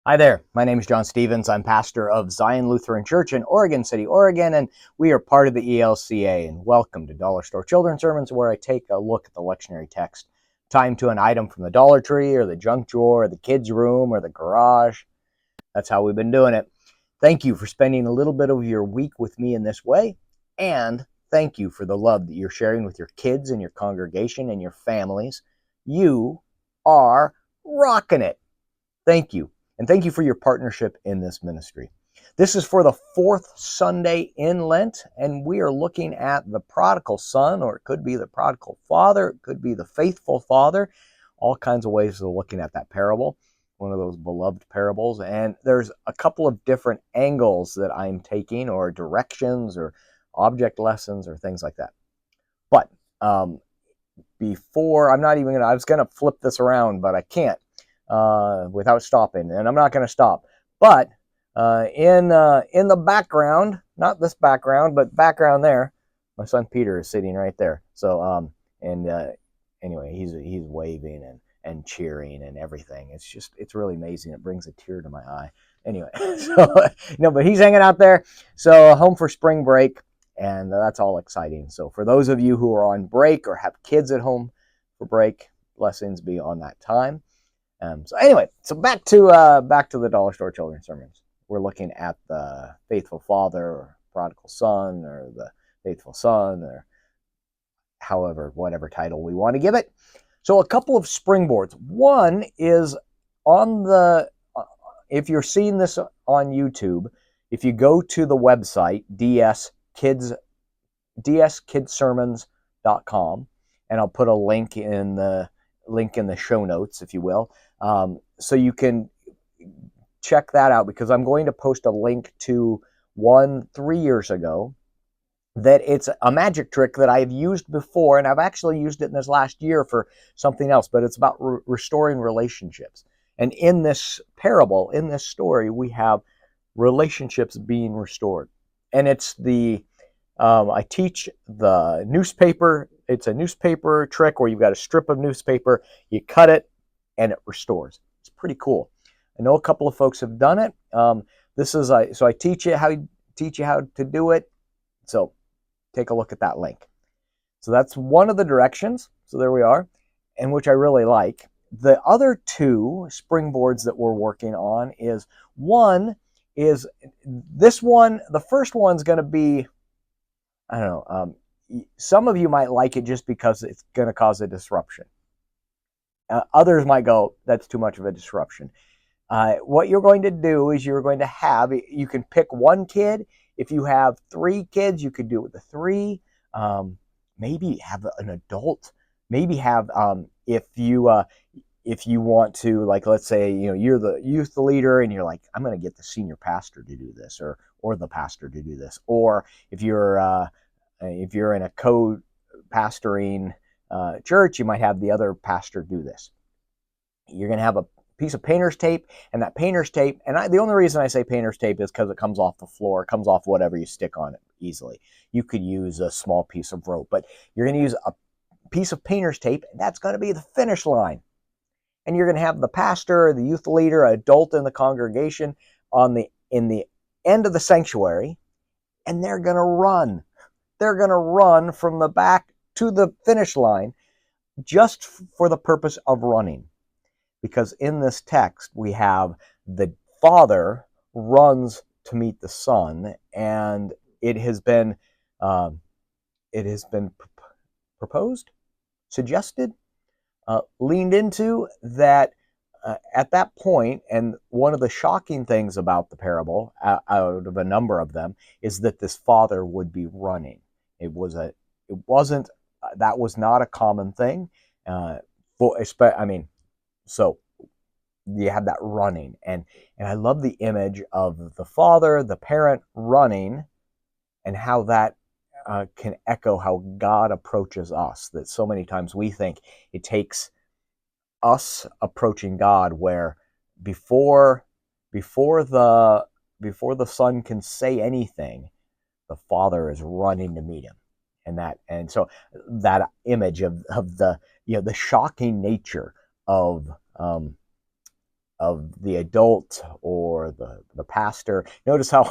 Hi there. My name is John Stevens. I'm pastor of Zion Lutheran Church in Oregon City, Oregon, and we are part of the ELCA. And welcome to Dollar Store Children's Sermons, where I take a look at the lectionary text, timed to an item from the Dollar Tree or the junk drawer or the kids' room or the garage. That's how we've been doing it. Thank you for spending a little bit of your week with me in this way, and thank you for the love that you're sharing with your kids and your congregation and your families. You are rocking it. Thank you. And thank you for your partnership in this ministry. This is for the fourth Sunday in Lent, and we are looking at the prodigal son, or it could be the prodigal father, it could be the faithful father, all kinds of ways of looking at that parable, one of those beloved parables. And there's a couple of different angles that I'm taking, or directions, or object lessons, or things like that. But before, I was going to flip this around, but I can't. Without stopping, and I'm not going to stop. But in the background, not this background, but background there, my son Peter is sitting right there. So anyway, he's waving and cheering and everything. It's really amazing. It brings a tear to my eye. Anyway, so no, but he's hanging out there. So home for spring break, and that's all exciting. So for those of you who are on break or have kids at home for break, blessings be on that time. So anyway, back to the Dollar Store Children's Sermons. We're looking at the faithful father, or prodigal son, or the faithful son, or whatever title we want to give it. So a couple of springboards. One is on the, if you're seeing this on YouTube, if you go to the website, dskidsermons.com, and I'll put a link in the show notes, if you will. So you can check that out, because I'm going to post a link to one 3 years ago that it's a magic trick that I've used before, and I've actually used it in this last year for something else, but it's about restoring relationships. And in this parable, in this story, we have relationships being restored. And it's I teach the newspaper. It's a newspaper trick where you've got a strip of newspaper, you cut it, and it restores. It's pretty cool. I know a couple of folks have done it. So I teach you how to do it. So take a look at that link. So that's one of the directions. So there we are, and which I really like. The other two springboards that we're working on is this one. The first one's going to be, I don't know. Some of you might like it just because it's going to cause a disruption. Others might go, that's too much of a disruption. What you're going to do is you can pick one kid. If you have 3 kids, you could do it with the 3. Maybe have an adult. Maybe have, if you want to, like, let's say, you're the youth leader and you're like, I'm going to get the senior pastor to do this, or the pastor to do this. Or if you're in a co-pastoring church, you might have the other pastor do this. You're going to have a piece of painter's tape, and that painter's tape, and the only reason I say painter's tape is because it comes off the floor, it comes off whatever you stick on it easily. You could use a small piece of rope, but you're going to use a piece of painter's tape, and that's going to be the finish line. And you're going to have the pastor, the youth leader, adult in the congregation in the end of the sanctuary, and they're going to run. They're going to run from the back to the finish line just for the purpose of running. Because in this text, we have the father runs to meet the son, and it has been proposed, suggested, leaned into that at that point. And one of the shocking things about the parable, out of a number of them, is that this father would be running. That was not a common thing. So you have that running, and I love the image of the father, the parent running, and how that can echo how God approaches us. That so many times we think it takes us approaching God, where before the son can say anything, the father is running to meet him. And so that image of the the shocking nature of the adult or the pastor. Notice how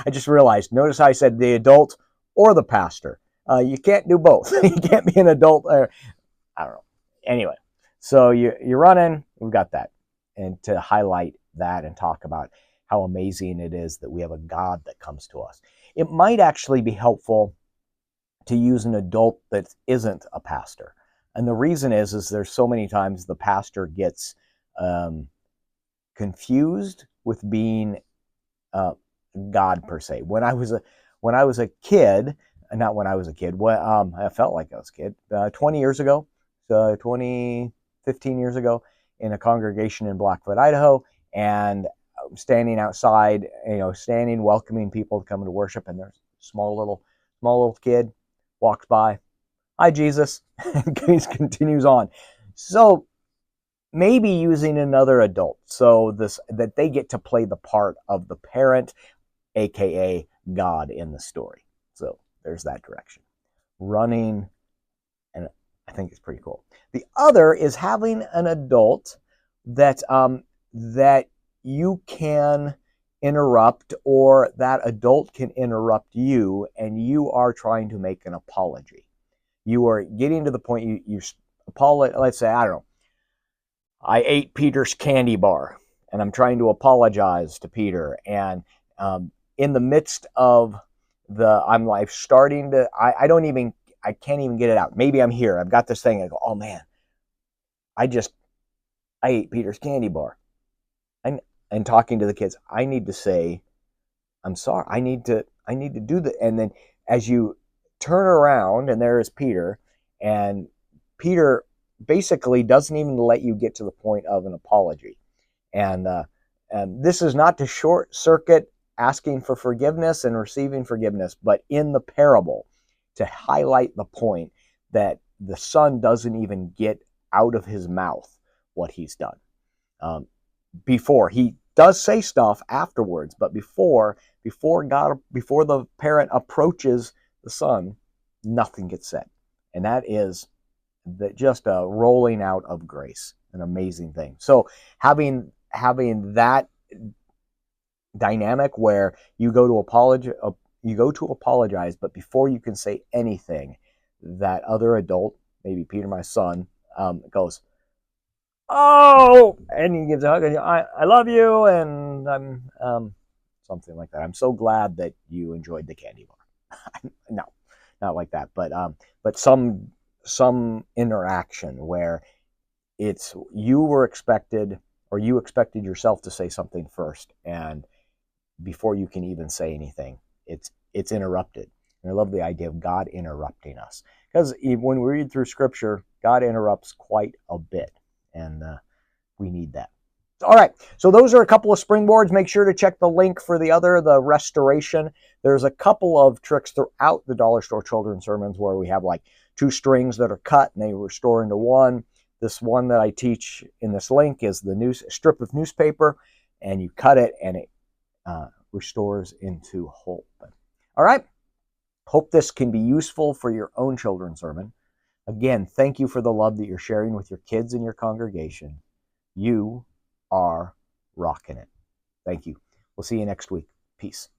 I just realized, notice how I said the adult or the pastor. You can't do both. You can't be an adult. I don't know. Anyway, so you're running. We've got that. And to highlight that and talk about how amazing it is that we have a God that comes to us. It might actually be helpful to use an adult that isn't a pastor. And the reason is there's so many times the pastor gets confused with being God per se. When I was a kid, not when I was a kid, I felt like I was a kid, 20 years ago, 15 years ago, in a congregation in Blackfoot, Idaho, and standing outside, standing, welcoming people to come to worship, and there's a small little kid walks by. Hi, Jesus. And continues on. So maybe using another adult so that they get to play the part of the parent, aka God, in the story. So there's that direction. Running, and I think it's pretty cool. The other is having an adult that you can interrupt, or that adult can interrupt you, and you are trying to make an apology. You are getting to the point you apologize. Let's say, I don't know, I ate Peter's candy bar, and I'm trying to apologize to Peter. And in the midst of I'm like starting to, I can't even get it out. Maybe I'm here. I've got this thing. I go, oh man, I ate Peter's candy bar. And talking to the kids, I need to say, I'm sorry. I need to do that. And then as you turn around, and there is Peter, and Peter basically doesn't even let you get to the point of an apology. And this is not to short circuit asking for forgiveness and receiving forgiveness, but in the parable, to highlight the point that the son doesn't even get out of his mouth what he's done. Before he does say stuff afterwards, but before the parent approaches the son, nothing gets said. And that is just a rolling out of grace, an amazing thing. So having that dynamic where you go to apologize, but before you can say anything, that other adult, maybe Peter, my son, goes, oh, and he gives a hug, and I love you, and I'm something like that. I'm so glad that you enjoyed the candy bar. No, not like that, but some interaction where it's you expected yourself to say something first, and before you can even say anything, it's interrupted. And I love the idea of God interrupting us, because when we read through Scripture, God interrupts quite a bit, and we need that. All right, so those are a couple of springboards. Make sure to check the link for the restoration. There's a couple of tricks throughout the Dollar Store Children's Sermons where we have like 2 strings that are cut and they restore into one. This one that I teach in this link is the strip of newspaper, and you cut it and it restores into whole. All right, hope this can be useful for your own children's sermon. Again, thank you for the love that you're sharing with your kids in your congregation. You are rocking it. Thank you. We'll see you next week. Peace.